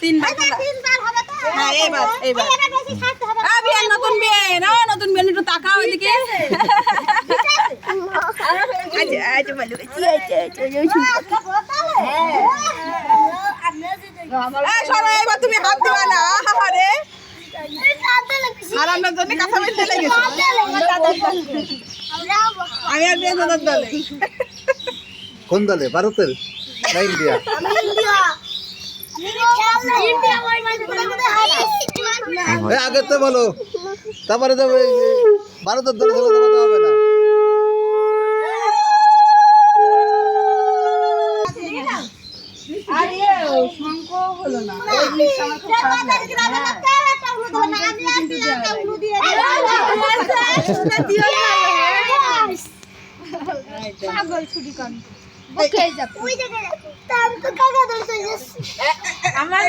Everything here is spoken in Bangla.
তিনবার হ্যাঁ এইবার নতুন বিয়ে না নতুন বিয়ে একটু তাকাও এদিকে এবার তুমি হাত দিবা না রে হারানোর জন্য কাঁথা বেঁধে লেগেছে আমি আর বিয়ে দলে কোন দলে? ভারতের না ইন্ডিয়া? আগে তো বলো, তারপরে তো ভারতের দলে চলে যাবে হবে না। আমার